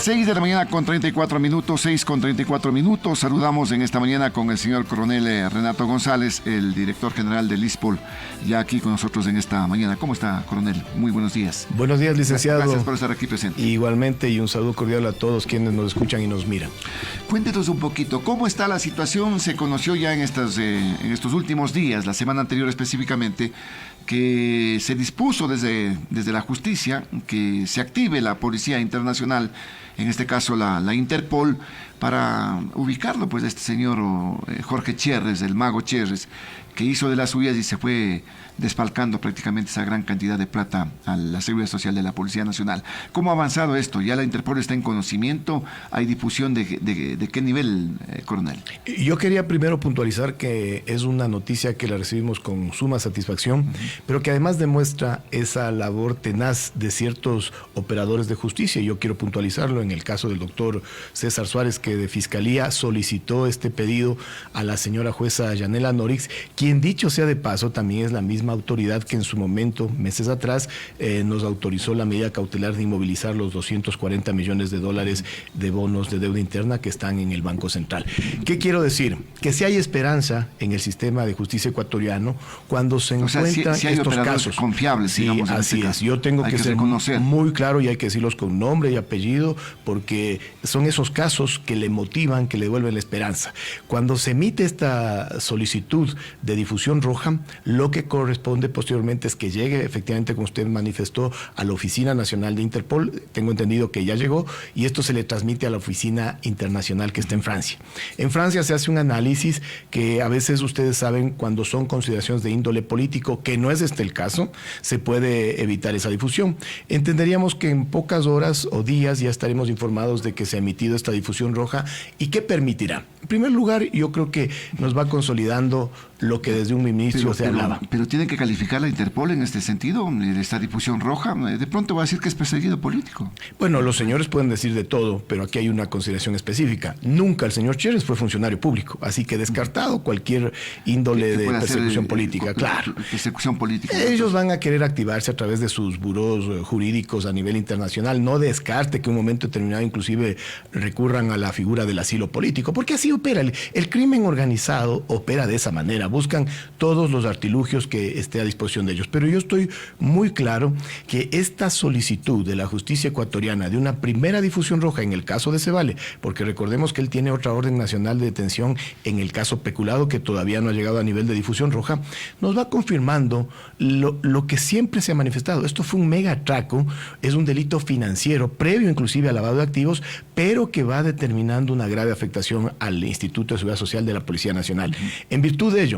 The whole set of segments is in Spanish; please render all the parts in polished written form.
6 de la mañana con 34 minutos, 6 con 34 minutos. Saludamos en esta mañana con el señor coronel Renato González, el director general del ISPOL, ya aquí con nosotros en esta mañana. ¿Cómo está, coronel? Muy buenos días. Buenos días, licenciado. Gracias por estar aquí presente. Igualmente, y un saludo cordial a todos quienes nos escuchan y nos miran. Cuéntenos un poquito, ¿cómo está la situación? Se conoció ya en estos últimos días, la semana anterior específicamente, que se dispuso desde la justicia que se active la Policía Internacional, en este caso la Interpol, para ubicarlo, pues, este señor Jorge Cherres, el mago Cherres, que hizo de las suyas y se fue desfalcando prácticamente esa gran cantidad de plata a la Seguridad Social de la Policía Nacional. ¿Cómo ha avanzado esto? ¿Ya la Interpol está en conocimiento? ¿Hay difusión de qué nivel, coronel? Yo quería primero puntualizar que es una noticia que la recibimos con suma satisfacción, pero que además demuestra esa labor tenaz de ciertos operadores de justicia. Yo quiero puntualizarlo en el caso del doctor César Suárez, que de Fiscalía solicitó este pedido a la señora jueza Yanela Norix, quien, dicho sea de paso, también es la misma autoridad que en su momento, meses atrás, nos autorizó la medida cautelar de inmovilizar los 240 millones de dólares de bonos de deuda interna que están en el Banco Central. ¿Qué quiero decir? Que si hay esperanza en el sistema de justicia ecuatoriano cuando se encuentran si hay estos casos confiables, sí, digamos, así es. Yo tengo que ser muy claro y hay que decirlos con nombre y apellido, porque son esos casos que le motivan, que le devuelven la esperanza. Cuando se emite esta solicitud de difusión roja, lo que corresponde posteriormente es que llegue, efectivamente, como usted manifestó, a la Oficina Nacional de Interpol. Tengo entendido que ya llegó, y esto se le transmite a la Oficina Internacional que está en Francia. En Francia se hace un análisis que a veces ustedes saben, cuando son consideraciones de índole político, que no es este el caso, se puede evitar esa difusión. Entenderíamos que en pocas horas o días ya estaremos informados de que se ha emitido esta difusión roja. ¿Y qué permitirá? En primer lugar, yo creo que nos va consolidando lo que desde un inicio se hablaba. Pero tiene que calificar la Interpol en este sentido, esta difusión roja. De pronto va a decir que es perseguido político. Bueno, los señores pueden decir de todo, pero aquí hay una consideración específica. Nunca el señor Cherres fue funcionario público, así que descartado cualquier índole de persecución política. Claro. Persecución política. Ellos van a querer activarse a través de sus burós jurídicos a nivel internacional. No descarte que en un momento determinado inclusive recurran a la figura del asilo político, porque así opera. El crimen organizado opera de esa manera. Buscan todos los artilugios que esté a disposición de ellos. Pero yo estoy muy claro que esta solicitud de la justicia ecuatoriana de una primera difusión roja en el caso de Cevale, porque recordemos que él tiene otra orden nacional de detención en el caso peculado que todavía no ha llegado a nivel de difusión roja, nos va confirmando lo que siempre se ha manifestado. Esto fue un mega atraco, es un delito financiero, previo inclusive al lavado de activos, pero que va determinando una grave afectación al Instituto de Seguridad Social de la Policía Nacional. En virtud de ello,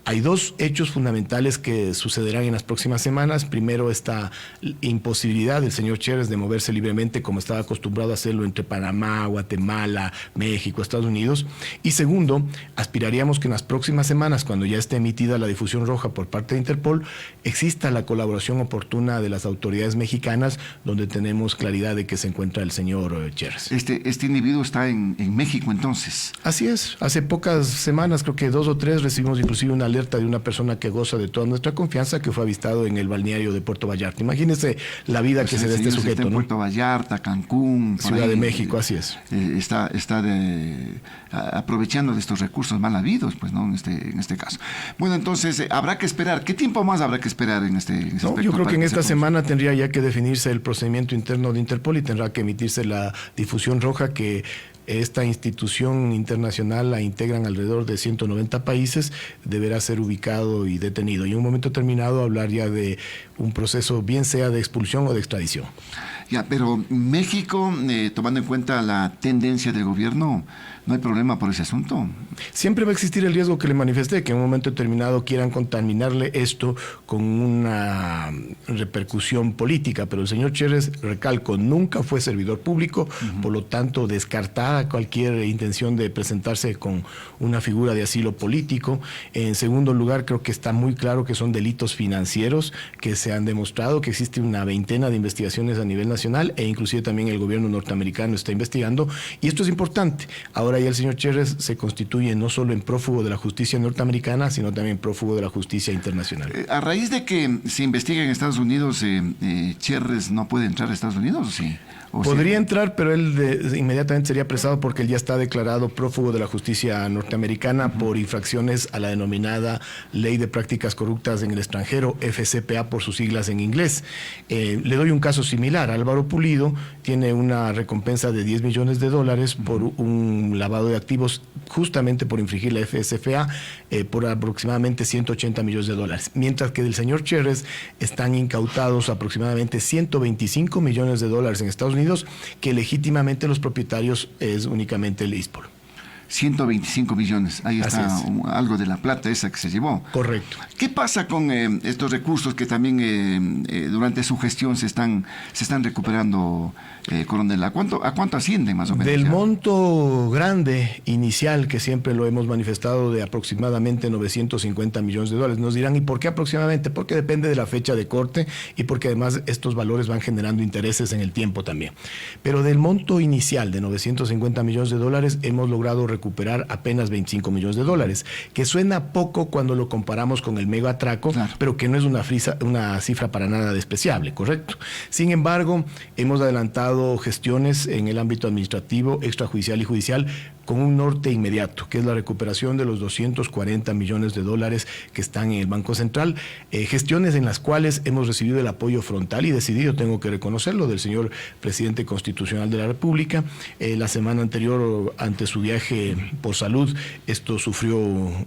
hay dos hechos fundamentales que sucederán en las próximas semanas. Primero, esta imposibilidad del señor Cherres de moverse libremente como estaba acostumbrado a hacerlo entre Panamá, Guatemala, México, Estados Unidos. Y segundo, aspiraríamos que en las próximas semanas, cuando ya esté emitida la difusión roja por parte de Interpol, exista la colaboración oportuna de las autoridades mexicanas, donde tenemos claridad de que se encuentra el señor Cherres. Este individuo está en México, entonces. Así es. Hace pocas semanas, creo que 2 o 3, recibimos inclusive una alerta de una persona que goza de toda nuestra confianza, que fue avistado en el balneario de Puerto Vallarta. Imagínese la vida pues que se da este sujeto, ¿no? Puerto Vallarta, Cancún, Ciudad de México, así es. Está aprovechando de estos recursos mal habidos, pues, ¿no? En este caso. Bueno, entonces, habrá que esperar. ¿Qué tiempo más habrá que esperar en este aspecto? Yo creo que en esta semana tendría ya que definirse el procedimiento interno de Interpol y tendrá que emitirse la difusión roja, que esta institución internacional la integran alrededor de 190 países, deberá ser ubicado y detenido. Y en un momento terminado hablar ya de un proceso, bien sea de expulsión o de extradición. Ya, pero México, tomando en cuenta la tendencia del gobierno, ¿no hay problema por ese asunto? Siempre va a existir el riesgo que le manifesté, que en un momento determinado quieran contaminarle esto con una repercusión política, pero el señor Cherres, recalco, nunca fue servidor público, por lo tanto descartada cualquier intención de presentarse con una figura de asilo político. En segundo lugar, creo que está muy claro que son delitos financieros que se han demostrado, que existe una veintena de investigaciones a nivel nacional e inclusive también el gobierno norteamericano está investigando, y esto es importante. Ahora ahora ya el señor Cherres se constituye no solo en prófugo de la justicia norteamericana, sino también prófugo de la justicia internacional. A raíz de que se investiga en Estados Unidos, ¿Cherres no puede entrar a Estados Unidos? ¿Sí? Podría entrar, pero él inmediatamente sería apresado porque él ya está declarado prófugo de la justicia norteamericana por infracciones a la denominada Ley de Prácticas Corruptas en el Extranjero, FCPA por sus siglas en inglés. Le doy un caso similar. Álvaro Pulido tiene una recompensa de $10 millones por un lavado de activos justamente por infringir la FCPA por aproximadamente $180 millones. Mientras que del señor Cherres están incautados aproximadamente $125 millones en Estados Unidos, que legítimamente los propietarios es únicamente el ISPOL. 125 millones, ahí está algo de la plata esa que se llevó. Correcto. ¿Qué pasa con estos recursos que también durante su gestión se están recuperando, coronel? ¿A cuánto ascienden más o menos? Del monto grande inicial, que siempre lo hemos manifestado, de aproximadamente $950 millones. Nos dirán, ¿y por qué aproximadamente? Porque depende de la fecha de corte y porque además estos valores van generando intereses en el tiempo también. Pero del monto inicial de $950 millones hemos logrado recuperar apenas $25 millones, que suena poco cuando lo comparamos con el mega atraco, claro, pero que no es una cifra para nada despreciable, ¿correcto? Sin embargo, hemos adelantado gestiones en el ámbito administrativo, extrajudicial y judicial con un norte inmediato, que es la recuperación de los $240 millones que están en el Banco Central, gestiones en las cuales hemos recibido el apoyo frontal y decidido, tengo que reconocerlo, del señor presidente constitucional de la República. La semana anterior, ante su viaje por salud, esto sufrió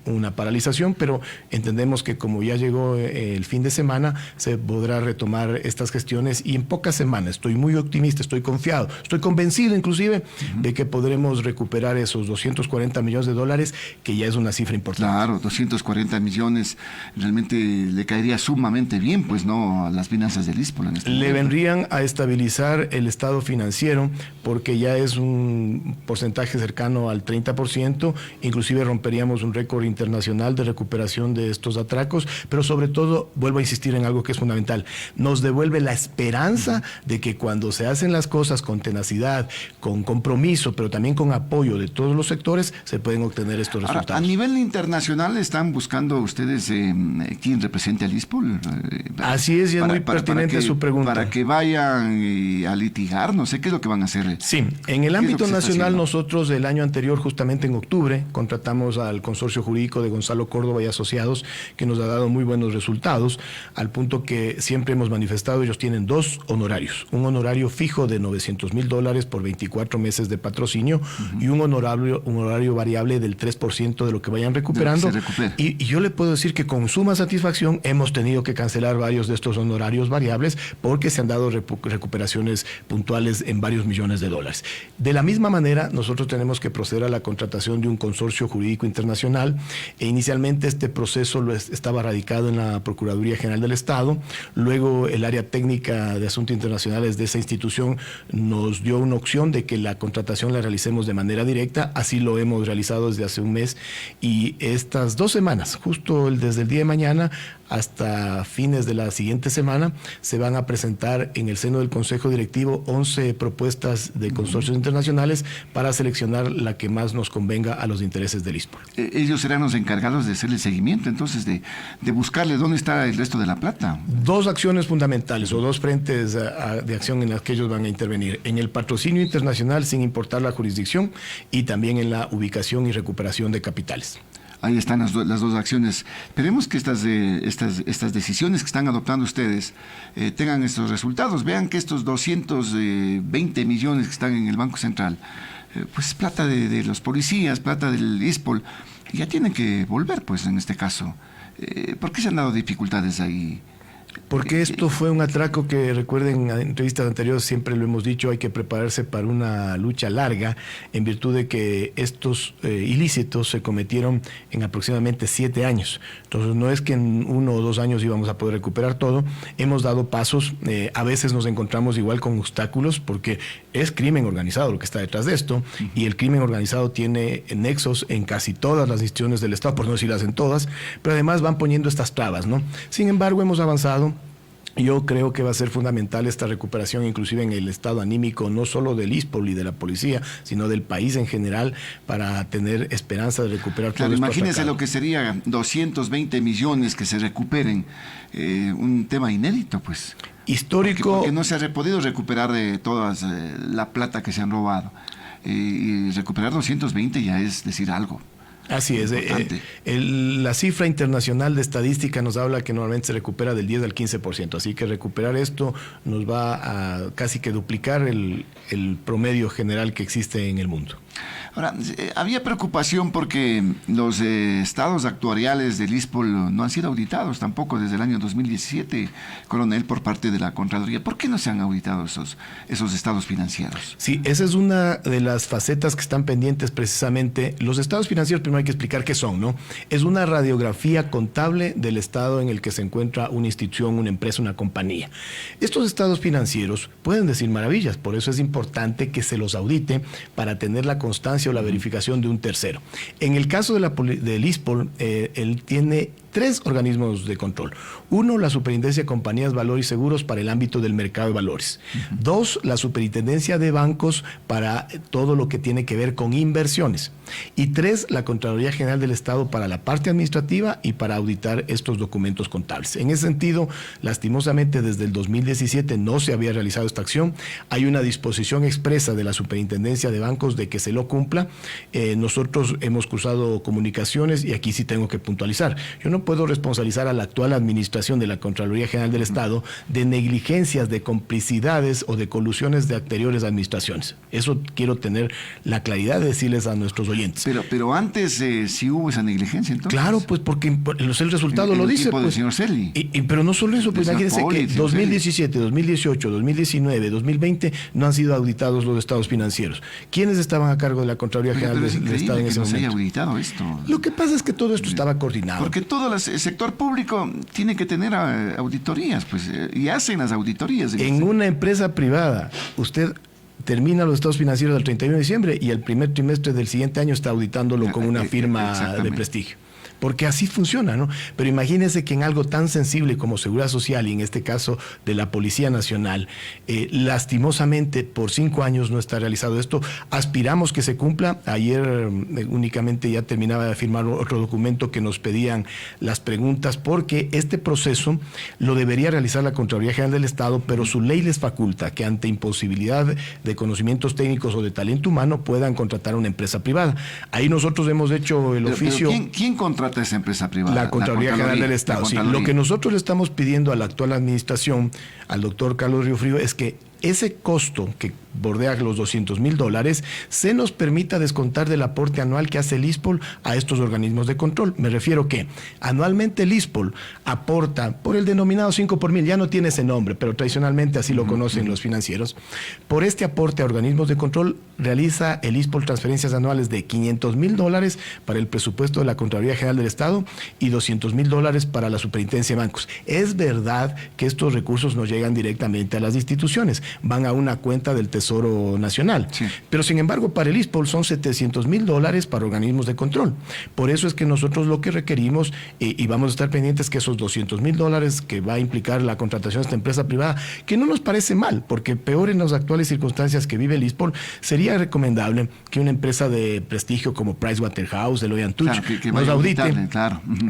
una paralización, pero entendemos que como ya llegó el fin de semana, se podrá retomar estas gestiones y en pocas semanas, estoy muy optimista, estoy confiado, estoy convencido inclusive de que podremos recuperar esos $240 millones, que ya es una cifra importante. Claro, 240 millones realmente le caería sumamente bien, pues, ¿no?, a las finanzas del ISPOL. Le vendrían a estabilizar el estado financiero, porque ya es un porcentaje cercano al 30%, inclusive romperíamos un récord internacional de recuperación de estos atracos, pero sobre todo, vuelvo a insistir en algo que es fundamental, nos devuelve la esperanza de que cuando se hacen las cosas con tenacidad, con compromiso, pero también con apoyo de todos los sectores, se pueden obtener estos resultados. Ahora, a nivel internacional, ¿están buscando ustedes quién represente al ISPOL? Así es, y es muy pertinente su pregunta. Para que vayan a litigar, no sé qué es lo que van a hacer. Sí, en el ámbito nacional, nosotros el año anterior, justamente en octubre, contratamos al consorcio jurídico de Gonzalo Córdoba y Asociados, que nos ha dado muy buenos resultados, al punto que siempre hemos manifestado, ellos tienen dos honorarios, un honorario fijo de $900,000 por 24 meses de patrocinio y un horario variable del 3% de lo que vayan recuperando. Y yo le puedo decir que con suma satisfacción hemos tenido que cancelar varios de estos honorarios variables porque se han dado recuperaciones puntuales en varios millones de dólares. De la misma manera, nosotros tenemos que proceder a la contratación de un consorcio jurídico internacional. Inicialmente este proceso estaba radicado en la Procuraduría General del Estado. Luego el área técnica de asuntos internacionales de esa institución nos dio una opción de que la contratación la realicemos de manera directa. Así lo hemos realizado desde hace un mes y estas 2 semanas, justo desde el día de mañana hasta fines de la siguiente semana, se van a presentar en el seno del Consejo Directivo 11 propuestas de consorcios internacionales para seleccionar la que más nos convenga a los intereses del ISPOL. Ellos serán los encargados de hacer el seguimiento, entonces, de buscarle dónde está el resto de la plata. 2 acciones fundamentales o 2 frentes de acción en las que ellos van a intervenir: en el patrocinio internacional sin importar la jurisdicción y también en la ubicación y recuperación de capitales. Ahí están las dos acciones. Esperemos que estas decisiones que están adoptando ustedes tengan estos resultados. Vean que estos 220 millones que están en el Banco Central, pues plata de los policías, plata del ISPOL, ya tienen que volver, pues, en este caso. ¿Por qué se han dado dificultades ahí? Porque esto fue un atraco que, recuerden, en entrevistas anteriores siempre lo hemos dicho, hay que prepararse para una lucha larga, en virtud de que estos ilícitos se cometieron en aproximadamente 7 años. Entonces no es que en 1 o 2 años íbamos a poder recuperar todo. Hemos dado pasos, a veces nos encontramos igual con obstáculos, porque es crimen organizado lo que está detrás de esto, y el crimen organizado tiene nexos en casi todas las instituciones del Estado, por no decirlas en todas, pero además van poniendo estas trabas, ¿no? Sin embargo, hemos avanzado. Yo creo que va a ser fundamental esta recuperación, inclusive en el estado anímico, no solo del ISPOL y de la policía, sino del país en general, para tener esperanza de recuperar todo esto. Imagínense lo que sería 220 millones que se recuperen, un tema inédito, pues. Histórico. Porque no se ha podido recuperar toda la plata que se han robado. Y recuperar 220 ya es decir algo. Así es. La cifra internacional de estadística nos habla que normalmente se recupera del 10 al 15%. Así que recuperar esto nos va a casi que duplicar el promedio general que existe en el mundo. Ahora, había preocupación porque los estados actuariales del ISPOL no han sido auditados tampoco desde el año 2017, coronel, por parte de la Contraloría. ¿Por qué no se han auditado esos estados financieros? Sí, esa es una de las facetas que están pendientes precisamente. Los estados financieros, primero hay que explicar qué son, ¿no? Es una radiografía contable del estado en el que se encuentra una institución, una empresa, una compañía. Estos estados financieros pueden decir maravillas, por eso es importante que se los audite para tener la constancia o la verificación de un tercero. En el caso del ISPOL, él tiene 3 organismos de control. 1, la Superintendencia de Compañías, Valores y Seguros para el ámbito del mercado de valores. 2, la Superintendencia de Bancos para todo lo que tiene que ver con inversiones. Y 3, la Contraloría General del Estado para la parte administrativa y para auditar estos documentos contables. En ese sentido, lastimosamente, desde el 2017 no se había realizado esta acción. Hay una disposición expresa de la Superintendencia de Bancos de que se lo cumpla. Nosotros hemos cruzado comunicaciones y aquí sí tengo que puntualizar. Yo no puedo responsabilizar a la actual administración de la Contraloría General del Estado de negligencias, de complicidades o de colusiones de anteriores administraciones. Eso quiero tener la claridad de decirles a nuestros oyentes. Pero antes sí hubo esa negligencia, entonces. Claro, pues porque el resultado lo dice. Pues, del señor Celi. Pero no solo eso, pues imagínense que 2017, 2018, 2019, 2020 no han sido auditados los estados financieros. ¿Quiénes estaban a cargo de la Contraloría General del Estado en ese momento? No se haya auditado esto. Lo que pasa es que todo esto estaba coordinado. Porque todo el sector público tiene que tener auditorías, pues, y hacen las auditorías. En una empresa privada, usted termina los estados financieros del 31 de diciembre y el primer trimestre del siguiente año está auditándolo con una firma de prestigio. Porque así funciona, ¿no? Pero imagínense que en algo tan sensible como seguridad social, y en este caso de la Policía Nacional, lastimosamente por 5 años no está realizado esto. Aspiramos que se cumpla. Ayer únicamente ya terminaba de firmar otro documento que nos pedían las preguntas, porque este proceso lo debería realizar la Contraloría General del Estado, pero su ley les faculta que ante imposibilidad de conocimientos técnicos o de talento humano puedan contratar a una empresa privada. Ahí nosotros hemos hecho el oficio. Pero ¿quién contrata a esa empresa privada? La Contraloría General del Estado. Sí, lo que nosotros le estamos pidiendo a la actual administración, al doctor Carlos Riofrío, es que ese costo que bordea los $200,000 se nos permita descontar del aporte anual que hace el ISPOL a estos organismos de control. Me refiero que anualmente el ISPOL aporta por el denominado 5 por mil, ya no tiene ese nombre, pero tradicionalmente así lo conocen los financieros. Por este aporte a organismos de control realiza el ISPOL transferencias anuales de $500,000 para el presupuesto de la Contraloría General del Estado y $200,000 para la Superintendencia de Bancos. Es verdad que estos recursos no llegan directamente a las instituciones, van a una cuenta del Tesoro Nacional. Sí. Pero sin embargo, para el ISPOL son $700,000 para organismos de control. Por eso es que nosotros lo que requerimos, y vamos a estar pendientes que esos $200,000 que va a implicar la contratación de esta empresa privada, que no nos parece mal, porque peor en las actuales circunstancias que vive el ISPOL, sería recomendable que una empresa de prestigio como Pricewaterhouse, Deloitte & Touche, nos audite,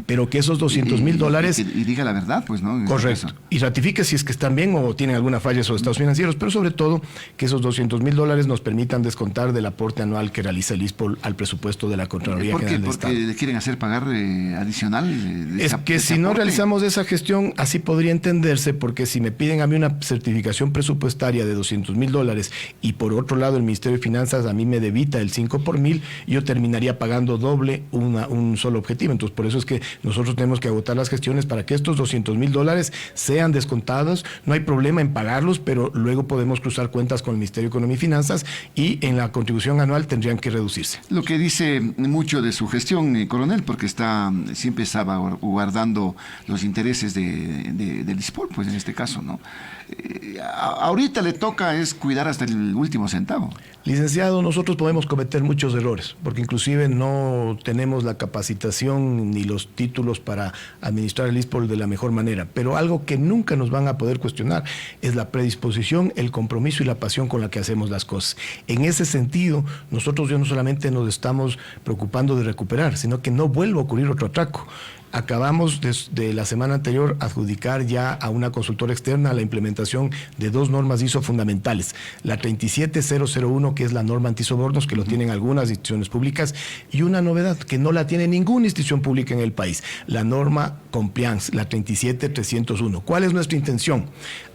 pero que esos $200,000... Y diga la verdad, pues, ¿no? Correcto. Y ratifique si es que están bien o tienen alguna falla esos estados financieros, pero sobre todo que esos $200,000 nos permitan descontar del aporte anual que realiza el ISPOL al presupuesto de la Contraloría General del Estado. ¿Por qué le quieren hacer pagar adicional? Es que si no realizamos esa gestión, así podría entenderse, porque si me piden a mí una certificación presupuestaria de $200,000 y por otro lado el Ministerio de Finanzas a mí me debita el 5 por mil, yo terminaría pagando doble un solo objetivo. Entonces por eso es que nosotros tenemos que agotar las gestiones para que estos $200,000 sean descontados. No hay problema en pagarlos, pero luego podemos cruzar cuentas con el Ministerio de Economía y Finanzas y en la contribución anual tendrían que reducirse. Lo que dice mucho de su gestión, coronel, porque siempre estaba guardando los intereses del ISPOL, pues en este caso, ¿no? ahorita le toca es cuidar hasta el último centavo. Licenciado, nosotros podemos cometer muchos errores, porque inclusive no tenemos la capacitación ni los títulos para administrar el ISPOL de la mejor manera, pero algo que nunca nos van a poder cuestionar es la predisposición, el compromiso y la pasión con la que hacemos las cosas. En ese sentido, nosotros ya no solamente nos estamos preocupando de recuperar, sino que no vuelva a ocurrir otro atraco. Acabamos de la semana anterior adjudicar ya a una consultora externa la implementación de 2 normas ISO fundamentales. La 37001, que es la norma antisobornos, que lo tienen algunas instituciones públicas, y una novedad que no la tiene ninguna institución pública en el país, la norma compliance, la 37301. ¿Cuál es nuestra intención?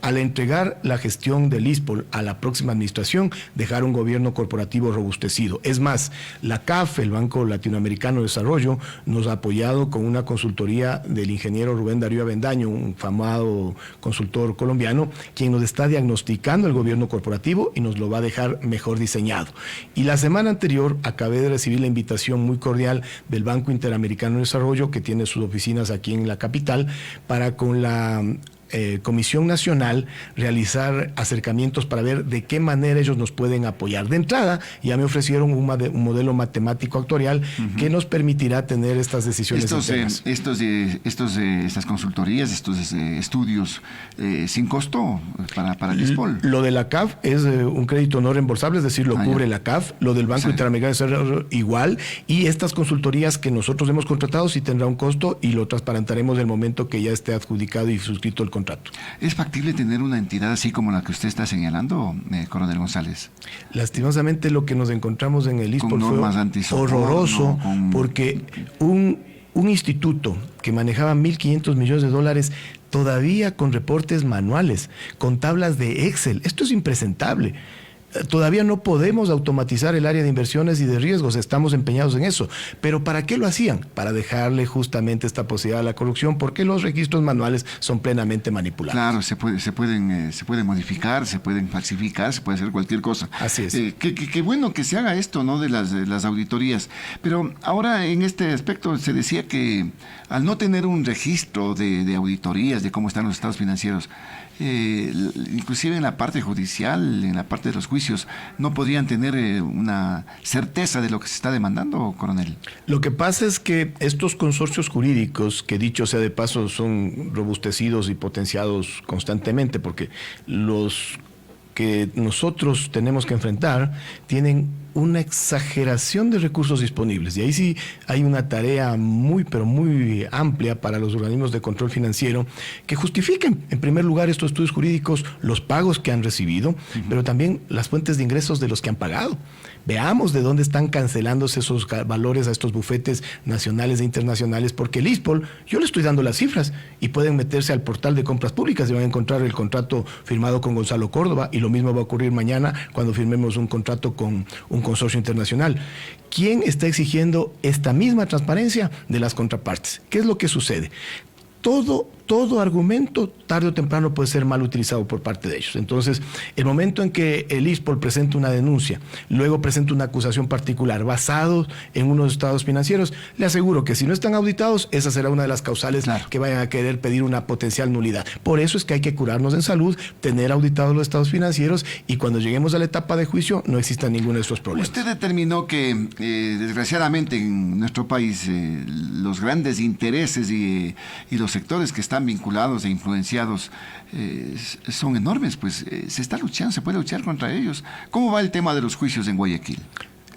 Al entregar la gestión del ISPOL a la próxima administración, dejar un gobierno corporativo robustecido. Es más, la CAF, el Banco Latinoamericano de Desarrollo, nos ha apoyado con una consultoría del ingeniero Rubén Darío Avendaño, un famoso consultor colombiano, quien nos está diagnosticando el gobierno corporativo y nos lo va a dejar mejor diseñado. Y la semana anterior acabé de recibir la invitación muy cordial del Banco Interamericano de Desarrollo, que tiene sus oficinas aquí en la capital, para con la Comisión Nacional realizar acercamientos para ver de qué manera ellos nos pueden apoyar. De entrada, ya me ofrecieron un modelo matemático actuarial que nos permitirá tener estas decisiones internas. Estas consultorías, estos estudios sin costo para el ISPOL. Lo de la CAF es un crédito no reembolsable, es decir, lo cubre la CAF. Lo del Banco Interamericano de Desarrollo igual. Y estas consultorías que nosotros hemos contratado sí tendrá un costo y lo transparentaremos en el momento que ya esté adjudicado y suscrito el contrato. ¿Es factible tener una entidad así como la que usted está señalando, coronel González? Lastimosamente lo que nos encontramos en el ISPOL fue horroroso, porque un instituto que manejaba 1.500 millones de dólares todavía con reportes manuales, con tablas de Excel. Esto es impresentable. Todavía no podemos automatizar el área de inversiones y de riesgos, estamos empeñados en eso. ¿Pero para qué lo hacían? Para dejarle justamente esta posibilidad a la corrupción, porque los registros manuales son plenamente manipulables. Claro, se pueden modificar, se pueden falsificar, se puede hacer cualquier cosa. Así es. Qué bueno que se haga esto, ¿no?, de las auditorías. Pero ahora en este aspecto se decía que al no tener un registro de auditorías, de cómo están los estados financieros, inclusive en la parte judicial, en la parte de los juicios, no podrían tener una certeza de lo que se está demandando, coronel. Lo que pasa es que estos consorcios jurídicos, que dicho sea de paso, son robustecidos y potenciados constantemente, porque los que nosotros tenemos que enfrentar tienen una exageración de recursos disponibles. Y ahí sí hay una tarea muy, pero muy amplia para los organismos de control financiero que justifiquen, en primer lugar, estos estudios jurídicos, los pagos que han recibido, pero también las fuentes de ingresos de los que han pagado. Veamos de dónde están cancelándose esos valores a estos bufetes nacionales e internacionales, porque el ISPOL, yo le estoy dando las cifras y pueden meterse al portal de compras públicas y van a encontrar el contrato firmado con Gonzalo Córdoba, y lo mismo va a ocurrir mañana cuando firmemos un contrato con un consorcio internacional. ¿Quién está exigiendo esta misma transparencia de las contrapartes? ¿Qué es lo que sucede? Todo argumento tarde o temprano puede ser mal utilizado por parte de ellos. Entonces, el momento en que el ISPOL presenta una denuncia, luego presenta una acusación particular basado en unos estados financieros, le aseguro que si no están auditados, esa será una de las causales que vayan a querer pedir una potencial nulidad. Por eso es que hay que curarnos en salud, tener auditados los estados financieros, y cuando lleguemos a la etapa de juicio no exista ninguno de estos problemas. Usted determinó que, desgraciadamente, en nuestro país, los grandes intereses y los sectores que están vinculados e influenciados son enormes, pues se está luchando, se puede luchar contra ellos. ¿Cómo va el tema de los juicios en Guayaquil?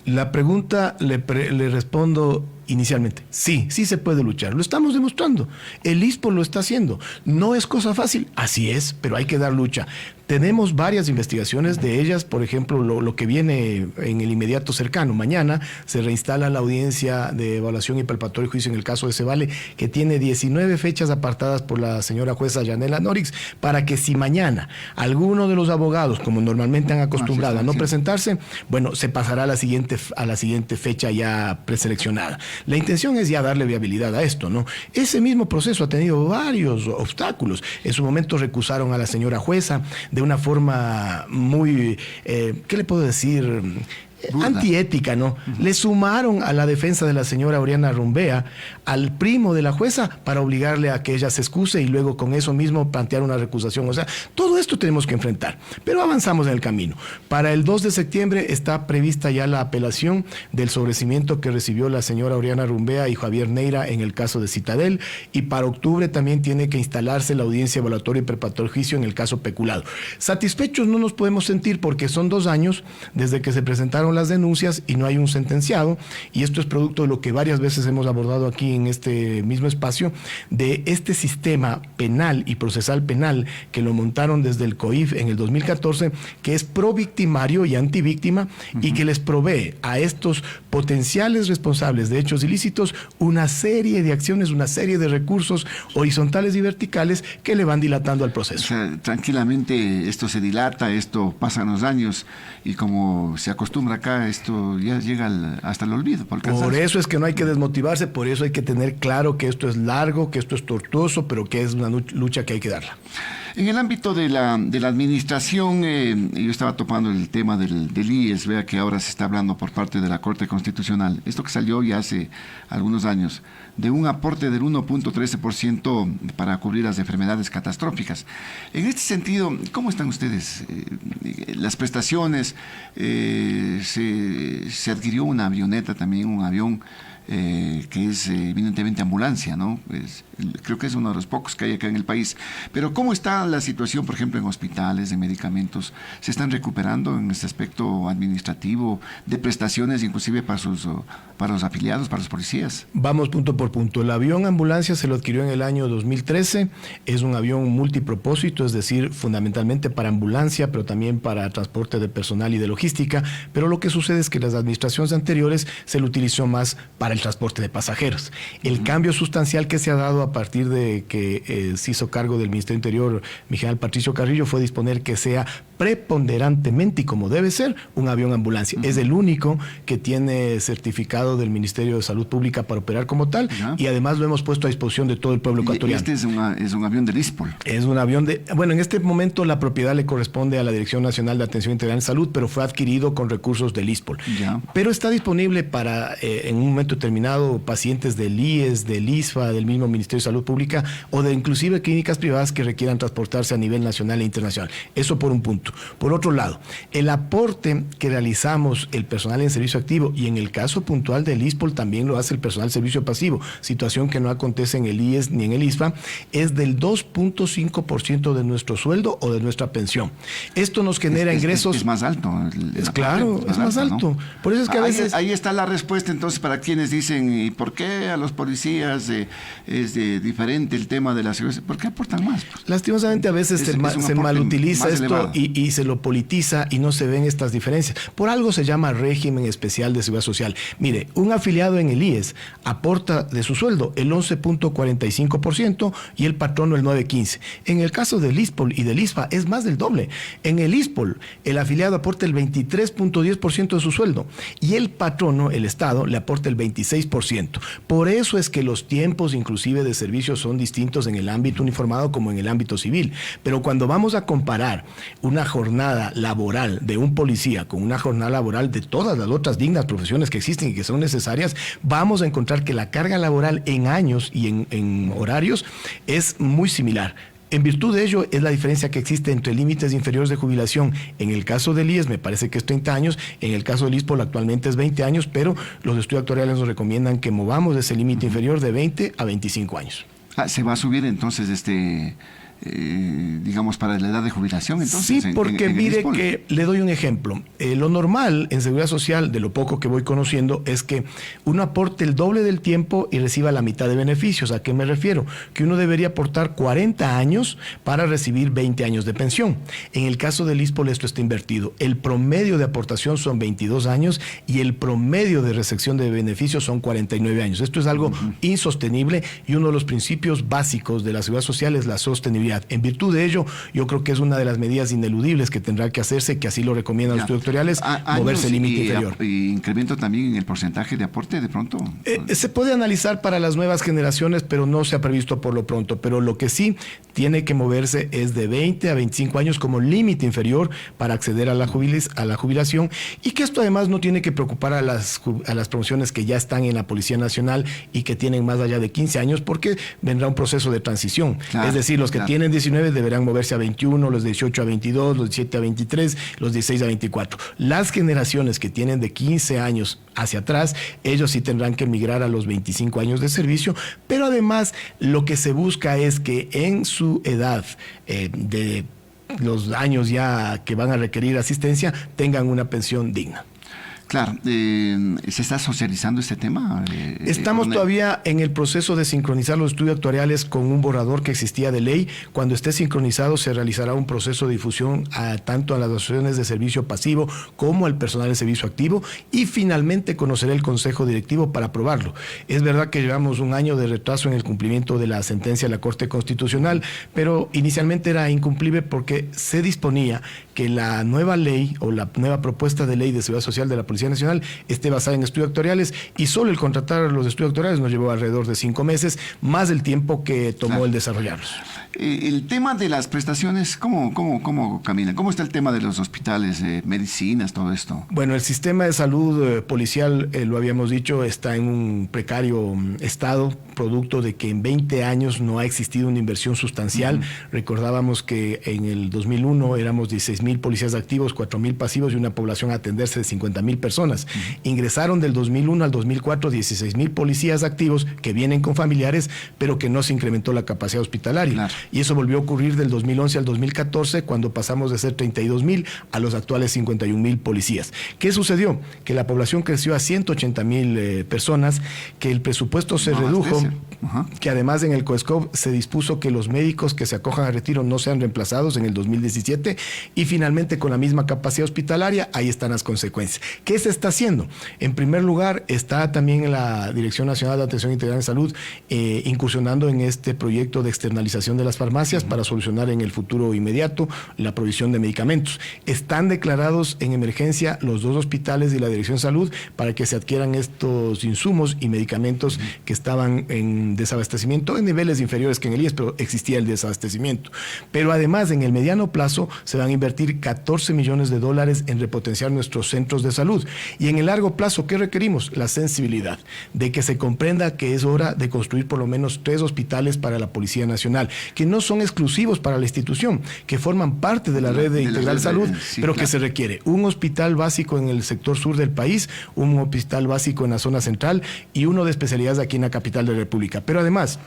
La pregunta le respondo inicialmente. Sí se puede luchar. Lo estamos demostrando. El ISPOL lo está haciendo. No es cosa fácil, así es, pero hay que dar lucha. Tenemos varias investigaciones de ellas, por ejemplo, lo que viene en el inmediato cercano. Mañana se reinstala la audiencia de evaluación y palpatorio juicio en el caso de Cebale, que tiene 19 fechas apartadas por la señora jueza Yanela Norix, para que si mañana alguno de los abogados, como normalmente han acostumbrado a no presentarse, bueno, se pasará a la siguiente fecha ya preseleccionada. La intención es ya darle viabilidad a esto, ¿no? Ese mismo proceso ha tenido varios obstáculos. En su momento recusaron a la señora jueza de una forma muy, ¿qué le puedo decir?, antiética, ¿no? Le sumaron a la defensa de la señora Oriana Rumbea al primo de la jueza para obligarle a que ella se excuse y luego con eso mismo plantear una recusación. O sea, todo esto tenemos que enfrentar, pero avanzamos en el camino. Para el 2 de septiembre está prevista ya la apelación del sobreseimiento que recibió la señora Oriana Rumbea y Javier Neira en el caso de Citadel, y para octubre también tiene que instalarse la audiencia evaluatoria y preparatorio juicio en el caso peculado. Satisfechos no nos podemos sentir porque son 2 años desde que se presentaron las denuncias y no hay un sentenciado, y esto es producto de lo que varias veces hemos abordado aquí en este mismo espacio, de este sistema penal y procesal penal que lo montaron desde el COIF en el 2014, que es pro-victimario y antivíctima, y que les provee a estos potenciales responsables de hechos ilícitos una serie de acciones, una serie de recursos horizontales y verticales que le van dilatando al proceso. O sea, tranquilamente esto se dilata, esto pasan los años y como se acostumbra acá, esto ya llega hasta el olvido. Por eso es que no hay que desmotivarse, por eso hay que tener claro que esto es largo, que esto es tortuoso, pero que es una lucha que hay que darla. En el ámbito de la administración, yo estaba topando el tema del IES, vea que ahora se está hablando por parte de la Corte Constitucional, esto que salió ya hace algunos años, de un aporte del 1.13% para cubrir las enfermedades catastróficas. En este sentido, ¿cómo están ustedes? Las prestaciones, se adquirió una avioneta también, un avión que es evidentemente ambulancia, ¿no? Creo que es uno de los pocos que hay acá en el país. Pero ¿cómo está la situación, por ejemplo, en hospitales, de medicamentos? ¿Se están recuperando en este aspecto administrativo de prestaciones, inclusive para los afiliados, para los policías? Vamos punto por punto. El avión ambulancia se lo adquirió en el año 2013. Es un avión multipropósito, es decir, fundamentalmente para ambulancia, pero también para transporte de personal y de logística. Pero lo que sucede es que las administraciones anteriores se lo utilizó más para el transporte de pasajeros. El cambio sustancial que se ha dado a partir de que se hizo cargo del Ministerio Interior mi general Patricio Carrillo fue disponer que sea preponderantemente y como debe ser un avión ambulancia. Es el único que tiene certificado del Ministerio de Salud Pública para operar como tal, y además lo hemos puesto a disposición de todo el pueblo ecuatoriano. Este es un avión del ISPOL. Es un avión bueno, en este momento la propiedad le corresponde a la Dirección Nacional de Atención Integral en Salud, pero fue adquirido con recursos del ISPOL. Pero está disponible para en un momento determinado pacientes del IES, del ISFA, del mismo Ministerio de Salud Pública o de inclusive clínicas privadas que requieran transportarse a nivel nacional e internacional. Eso por un punto. Por otro lado, el aporte que realizamos el personal en servicio activo, y en el caso puntual del ISPOL también lo hace el personal servicio pasivo, situación que no acontece en el IES ni en el ISFA, es del 2.5% de nuestro sueldo o de nuestra pensión. Esto nos genera ingresos... Es más alto. Claro, es más alto. ¿No? Por eso es que a veces... Ahí está la respuesta entonces para quienes dicen, ¿y por qué a los policías es diferente el tema de la seguridad? ¿Por qué aportan más? Pues, lastimosamente a veces se malutiliza esto y se lo politiza y no se ven estas diferencias. Por algo se llama régimen especial de seguridad social. Mire, un afiliado en el IES aporta de su sueldo el 11.45% y el patrono el 9.15%. En el caso del ISPOL y del ISFA es más del doble. En el ISPOL el afiliado aporta el 23.10% de su sueldo y el patrono, el Estado, le aporta el 26%. Por eso es que los tiempos inclusive de servicio son distintos en el ámbito uniformado como en el ámbito civil. Pero cuando vamos a comparar una jornada laboral de un policía con una jornada laboral de todas las otras dignas profesiones que existen y que son necesarias, vamos a encontrar que la carga laboral en años y en horarios es muy similar. En virtud de ello es la diferencia que existe entre límites inferiores de jubilación. En el caso del IES me parece que es 30 años, en el caso del ISPOL actualmente es 20 años, pero los estudios actuariales nos recomiendan que movamos ese límite inferior de 20 a 25 años. Se va a subir entonces digamos, para la edad de jubilación, entonces. Sí, porque mire que le doy un ejemplo. Lo normal en seguridad social, de lo poco que voy conociendo, es que uno aporte el doble del tiempo y reciba la mitad de beneficios. ¿A qué me refiero? Que uno debería aportar 40 años para recibir 20 años de pensión. En el caso del ISPOL esto está invertido. El promedio de aportación son 22 años y el promedio de recepción de beneficios son 49 años. Esto es algo insostenible y uno de los principios básicos de la seguridad social es la sostenibilidad posibilidad. En virtud de ello, yo creo que es una de las medidas ineludibles que tendrá que hacerse, que así lo recomiendan los estudios actuariales, moverse el límite inferior. ¿Y incremento también en el porcentaje de aporte de pronto? Se puede analizar para las nuevas generaciones, pero no se ha previsto por lo pronto. Pero lo que sí tiene que moverse es de 20 a 25 años como límite inferior para acceder a la jubilación, y que esto además no tiene que preocupar a las promociones que ya están en la Policía Nacional y que tienen más allá de 15 años, porque vendrá un proceso de transición. Claro, es decir, los que tienen 19 deberán moverse a 21, los de 18 a 22, los 17 a 23, los 16 a 24. Las generaciones que tienen de 15 años hacia atrás, ellos sí tendrán que migrar a los 25 años de servicio, pero además lo que se busca es que en su edad de los años ya que van a requerir asistencia tengan una pensión digna. Claro, ¿se está socializando este tema? Estamos todavía en el proceso de sincronizar los estudios actuariales con un borrador que existía de ley. Cuando esté sincronizado se realizará un proceso de difusión tanto a las asociaciones de servicio pasivo como al personal de servicio activo, y finalmente conocerá el Consejo Directivo para aprobarlo. Es verdad que llevamos un año de retraso en el cumplimiento de la sentencia de la Corte Constitucional, pero inicialmente era incumplible porque se disponía que la nueva ley o la nueva propuesta de ley de seguridad social de la Policía Nacional esté basada en estudios actuariales, y solo el contratar los estudios actuariales nos llevó alrededor de 5 meses, más el tiempo que tomó el desarrollarlos. El tema de las prestaciones, ¿cómo camina? ¿Cómo está el tema de los hospitales, medicinas, todo esto? Bueno, el sistema de salud policial, lo habíamos dicho, está en un precario estado, producto de que en 20 años no ha existido una inversión sustancial. Recordábamos que en el 2001 éramos 16,000 policías activos, 4,000 pasivos y una población a atenderse de 50,000 personas. Ingresaron del 2001 al 2004 16,000 policías activos que vienen con familiares, pero que no se incrementó la capacidad hospitalaria. Claro. Y eso volvió a ocurrir del 2011 al 2014, cuando pasamos de ser 32,000 a los actuales 51,000 policías. ¿Qué sucedió? Que la población creció a 180,000 personas, que el presupuesto se redujo, que además en el COESCOV se dispuso que los médicos que se acojan a retiro no sean reemplazados en el 2017, y finalmente con la misma capacidad hospitalaria, ahí están las consecuencias. ¿Qué se está haciendo? En primer lugar, está también la Dirección Nacional de Atención Integral en Salud incursionando en este proyecto de externalización de las farmacias para solucionar en el futuro inmediato la provisión de medicamentos. Están declarados en emergencia los 2 hospitales y la Dirección de Salud para que se adquieran estos insumos y medicamentos que estaban en desabastecimiento en niveles inferiores que en el IES, pero existía el desabastecimiento. Pero además, en el mediano plazo se van a invertir $14 millones en repotenciar nuestros centros de salud. Y en el largo plazo, ¿qué requerimos? La sensibilidad de que se comprenda que es hora de construir por lo menos 3 hospitales para la Policía Nacional, que no son exclusivos para la institución, que forman parte de la red de Integral Salud, pero claro, que se requiere un hospital básico en el sector sur del país, un hospital básico en la zona central y uno de especialidades aquí en la capital de la República. Pero además,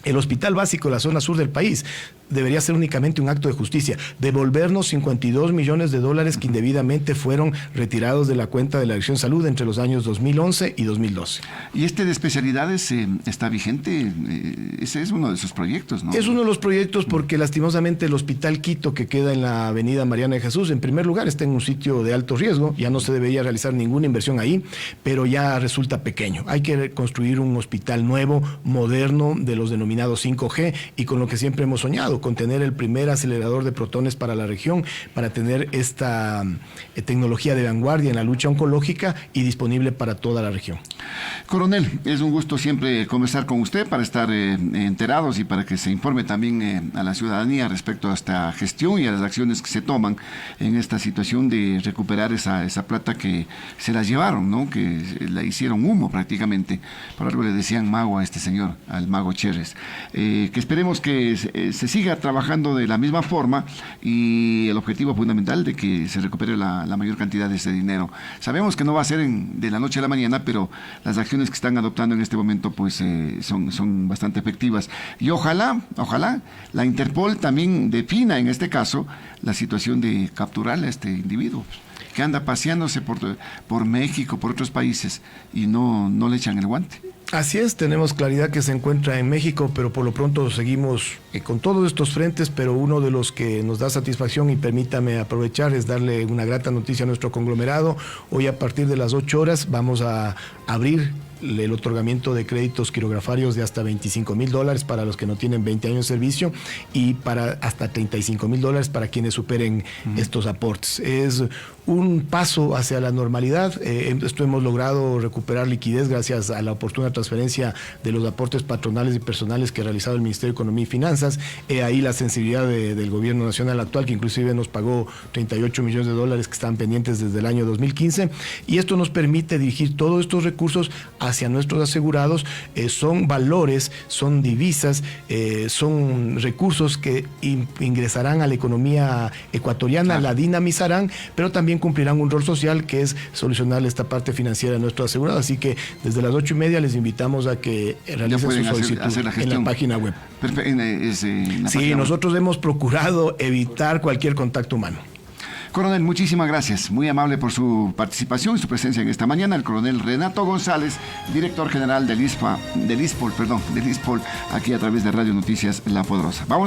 el hospital básico de la zona sur del país debería ser únicamente un acto de justicia, devolvernos $52 millones que indebidamente fueron retirados de la cuenta de la Dirección de Salud entre los años 2011 y 2012. ¿Y este de especialidades está vigente? Ese es uno de esos proyectos, ¿no? Es uno de los proyectos porque lastimosamente el Hospital Quito, que queda en la avenida Mariana de Jesús, en primer lugar está en un sitio de alto riesgo, ya no se debería realizar ninguna inversión ahí, pero ya resulta pequeño. Hay que construir un hospital nuevo, moderno, de los denominados 5G, y con lo que siempre hemos soñado, con tener el primer acelerador de protones para la región, para tener esta tecnología de vanguardia en la lucha oncológica y disponible para toda la región. Coronel, es un gusto siempre conversar con usted para estar enterados y para que se informe también a la ciudadanía respecto a esta gestión y a las acciones que se toman en esta situación de recuperar esa plata que se la llevaron, ¿no? Que la hicieron humo prácticamente. Por algo le decían mago a este señor, al mago Cherres. Que esperemos que se siga trabajando de la misma forma, y el objetivo fundamental de que se recupere la mayor cantidad de ese dinero. Sabemos que no va a ser de la noche a la mañana, pero las acciones que están adoptando en este momento pues son bastante efectivas. Y ojalá la Interpol también defina en este caso la situación de capturar a este individuo que anda paseándose por México, por otros países, y no le echan el guante. Así es, tenemos claridad que se encuentra en México, pero por lo pronto seguimos con todos estos frentes, pero uno de los que nos da satisfacción, y permítame aprovechar, es darle una grata noticia a nuestro conglomerado. Hoy a partir de las 8 horas vamos a abrir el otorgamiento de créditos quirografarios de hasta $25,000 para los que no tienen 20 años de servicio y para hasta $35,000 para quienes superen estos aportes. Es un paso hacia la normalidad. Esto hemos logrado recuperar liquidez gracias a la oportuna transferencia de los aportes patronales y personales que ha realizado el Ministerio de Economía y Finanzas. Ahí la sensibilidad del gobierno nacional actual, que inclusive nos pagó $38 millones que están pendientes desde el año 2015. Y esto nos permite dirigir todos estos recursos hacia nuestros asegurados. Son valores, son divisas, son recursos que ingresarán a la economía ecuatoriana, claro, la dinamizarán, pero también cumplirán un rol social que es solucionar esta parte financiera de nuestro asegurado. Así que desde las 8:30 les invitamos a que realicen su solicitud en la página web. Sí, nosotros hemos procurado evitar cualquier contacto humano. Coronel, muchísimas gracias. Muy amable por su participación y su presencia en esta mañana. El coronel Renato González, director general del ISPOL, aquí a través de Radio Noticias La Poderosa. Vamos